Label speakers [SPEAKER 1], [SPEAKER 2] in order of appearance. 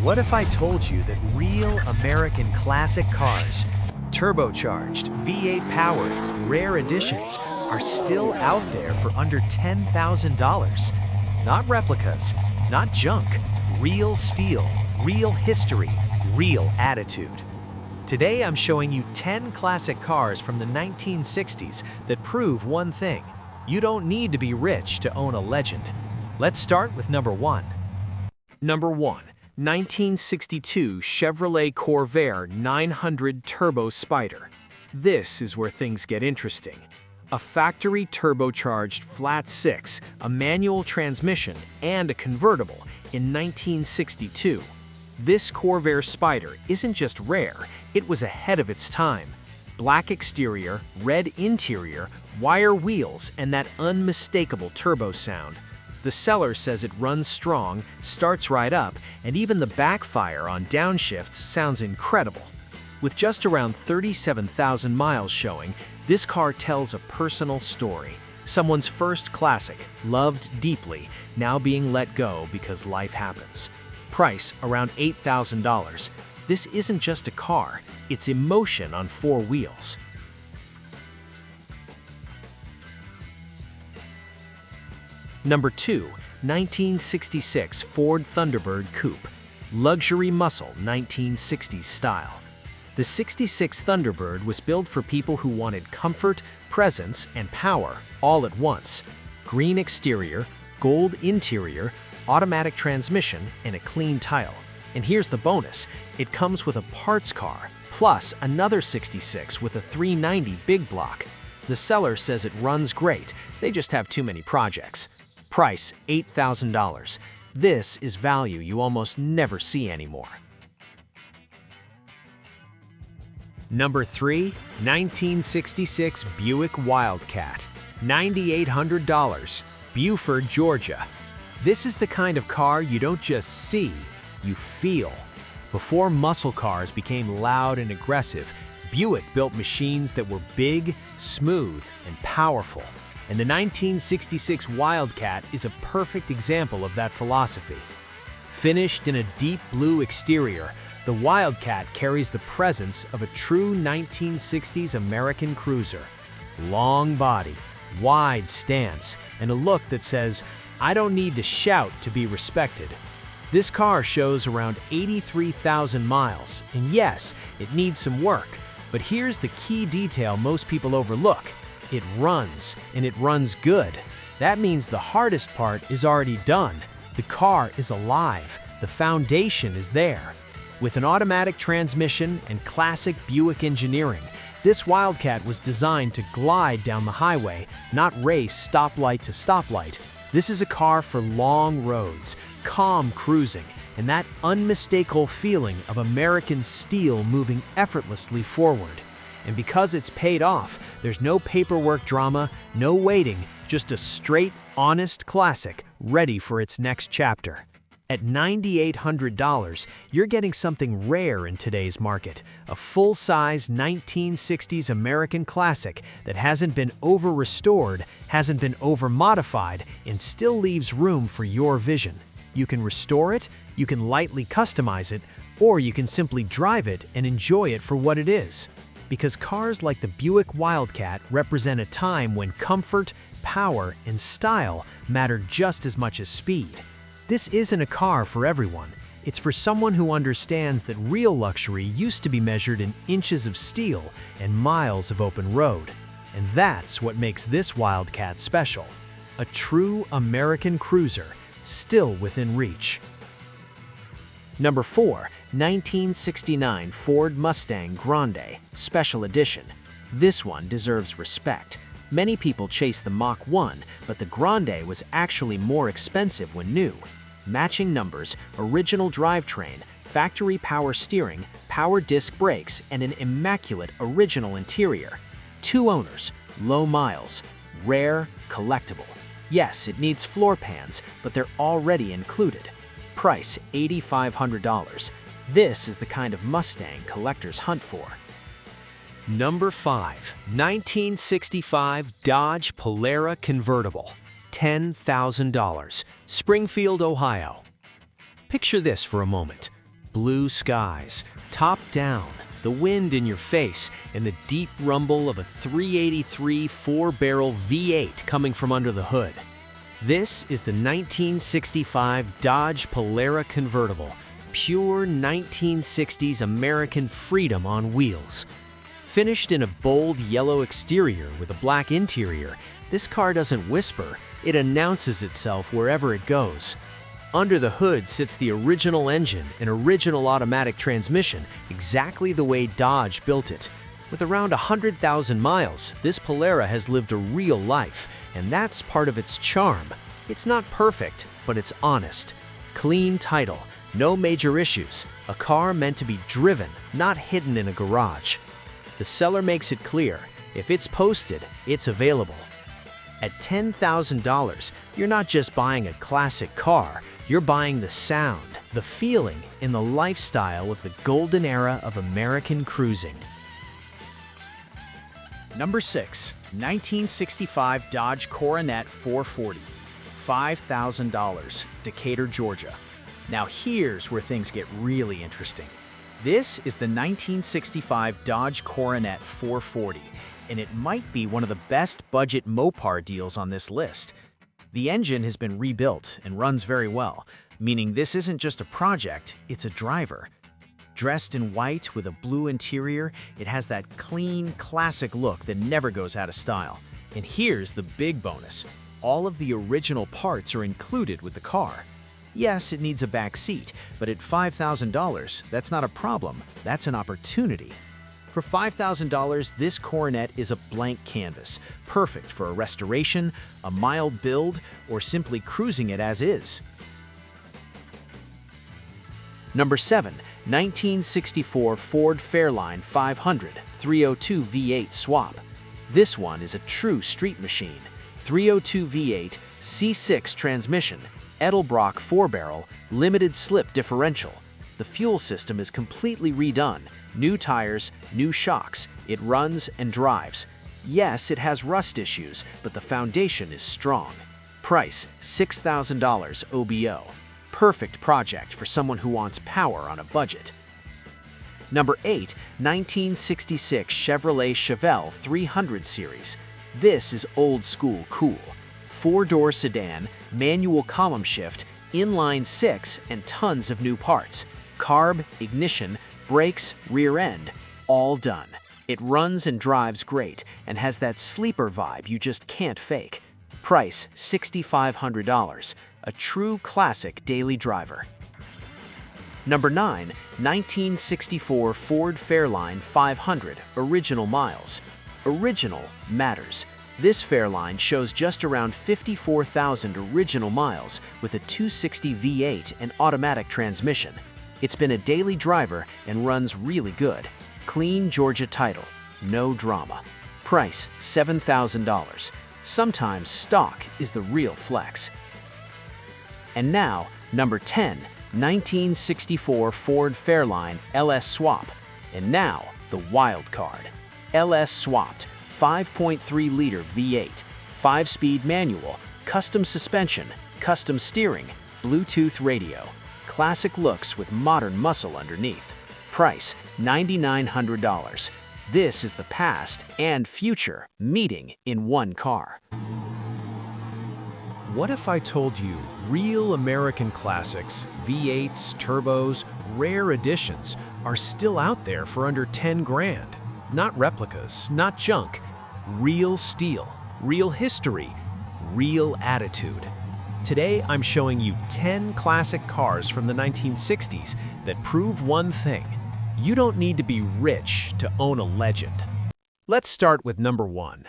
[SPEAKER 1] What if I told you that real American classic cars, turbocharged, V8 powered, rare editions, are still out there for under $10,000? Not replicas, not junk, real steel, real history, real attitude. Today I'm showing you 10 classic cars from the 1960s that prove one thing: you don't need to be rich to own a legend. Let's start with number 1. Number 1. 1962 Chevrolet Corvair 900 Turbo Spider. This is where things get interesting. A factory turbocharged flat six, a manual transmission, and a convertible in 1962. This Corvair Spider isn't just rare, it was ahead of its time. Black exterior, red interior, wire wheels, and that unmistakable turbo sound. The seller says it runs strong, starts right up, and even the backfire on downshifts sounds incredible. With just around 37,000 miles showing, this car tells a personal story. Someone's first classic, loved deeply, now being let go because life happens. Price around $8,000. This isn't just a car, it's emotion on four wheels. Number 2. 1966 Ford Thunderbird Coupe. Luxury muscle 1960s style. The 66 Thunderbird was built for people who wanted comfort, presence, and power all at once. Green exterior, gold interior, automatic transmission, and a clean tile. And here's the bonus: it comes with a parts car, plus another 66 with a 390 big block. The seller says it runs great, they just have too many projects. Price $8,000. This is value you almost never see anymore. Number 3. 1966 Buick Wildcat. $9,800. Buford, Georgia. This is the kind of car you don't just see, you feel. Before muscle cars became loud and aggressive, Buick built machines that were big, smooth, and powerful. And the 1966 Wildcat is a perfect example of that philosophy. Finished in a deep blue exterior, the Wildcat carries the presence of a true 1960s American cruiser. Long body, wide stance, and a look that says, "I don't need to shout to be respected." This car shows around 83,000 miles, and yes, it needs some work, but here's the key detail most people overlook. It runs, and it runs good. That means the hardest part is already done. The car is alive. The foundation is there. With an automatic transmission and classic Buick engineering, this Wildcat was designed to glide down the highway, not race stoplight to stoplight. This is a car for long roads, calm cruising, and that unmistakable feeling of American steel moving effortlessly forward. And because it's paid off, there's no paperwork drama, no waiting, just a straight, honest classic ready for its next chapter. At $9,800, you're getting something rare in today's market, a full-size 1960s American classic that hasn't been over-restored, hasn't been over-modified, and still leaves room for your vision. You can restore it, you can lightly customize it, or you can simply drive it and enjoy it for what it is. Because cars like the Buick Wildcat represent a time when comfort, power, and style mattered just as much as speed. This isn't a car for everyone. It's for someone who understands that real luxury used to be measured in inches of steel and miles of open road. And that's what makes this Wildcat special. A true American cruiser, still within reach. Number 4. 1969 Ford Mustang Grande Special Edition. This one deserves respect. Many people chase the Mach 1, but the Grande was actually more expensive when new. Matching numbers, original drivetrain, factory power steering, power disc brakes, and an immaculate original interior. 2 owners, low miles, rare, collectible. Yes, it needs floor pans, but they're already included. Price $8,500. This is the kind of Mustang collectors hunt for. Number 5. 1965 Dodge Polara Convertible. $10,000. Springfield, Ohio. Picture this for a moment. blue skies, top down, the wind in your face, and the deep rumble of a 383 four-barrel V8 coming from under the hood. This is the 1965 Dodge Polara convertible, pure 1960s American freedom on wheels. Finished in a bold yellow exterior with a black interior, this car doesn't whisper, it announces itself wherever it goes. Under the hood sits the original engine and original automatic transmission, exactly the way Dodge built it. With around 100,000 miles, this Polara has lived a real life, and that's part of its charm. It's not perfect, but it's honest. Clean title, no major issues, a car meant to be driven, not hidden in a garage. The seller makes it clear, if it's posted, it's available. At $10,000, you're not just buying a classic car, you're buying the sound, the feeling, and the lifestyle of the golden era of American cruising.
[SPEAKER 2] Number 6. 1965 Dodge Coronet 440, $5,000, Decatur, Georgia. Now here's where things get really interesting. This is the 1965 Dodge Coronet 440, and it might be one of the best budget Mopar deals on this list. The engine has been rebuilt and runs very well, meaning this isn't just a project, it's a driver. Dressed in white with a blue interior, it has that clean, classic look that never goes out of style. And here's the big bonus. All of the original parts are included with the car. Yes, it needs a back seat, but at $5,000, that's not a problem, that's an opportunity. For $5,000, this Coronet is a blank canvas, perfect for a restoration, a mild build, or simply cruising it as is. Number 7. 1964 Ford Fairlane 500 302 V8 swap. This one is a true street machine. 302 V8, C6 transmission, Edelbrock 4-barrel, limited slip differential. The fuel system is completely redone. New tires, new shocks. It runs and drives. Yes, it has rust issues, but the foundation is strong. Price, $6,000 OBO. Perfect project for someone who wants power on a budget. Number 8. 1966 Chevrolet Chevelle 300 series. This is old school cool. 4-door sedan, manual column shift, inline 6, and tons of new parts. Carb, ignition, brakes, rear end, all done. It runs and drives great and has that sleeper vibe you just can't fake. Price, $6,500. A true classic daily driver. Number 9. 1964 Ford Fairlane 500 original miles. Original matters. This Fairlane shows just around 54,000 original miles with a 260 V8 and automatic transmission. It's been a daily driver and runs really good. Clean Georgia title, no drama. Price, $7,000. Sometimes stock is the real flex. And now, number 10, 1964 Ford Fairlane LS Swap. And now, the wild card. LS Swapped, 5.3-liter V8, 5-speed manual, custom suspension, custom steering, Bluetooth radio. Classic looks with modern muscle underneath. Price, $9,900. This is the past and future meeting in one car.
[SPEAKER 1] What if I told you real American classics, V8s, turbos, rare editions, are still out there for under 10 grand? Not replicas, not junk. Real steel, real history, real attitude. Today, I'm showing you 10 classic cars from the 1960s that prove one thing. You don't need to be rich to own a legend. Let's start with number 1,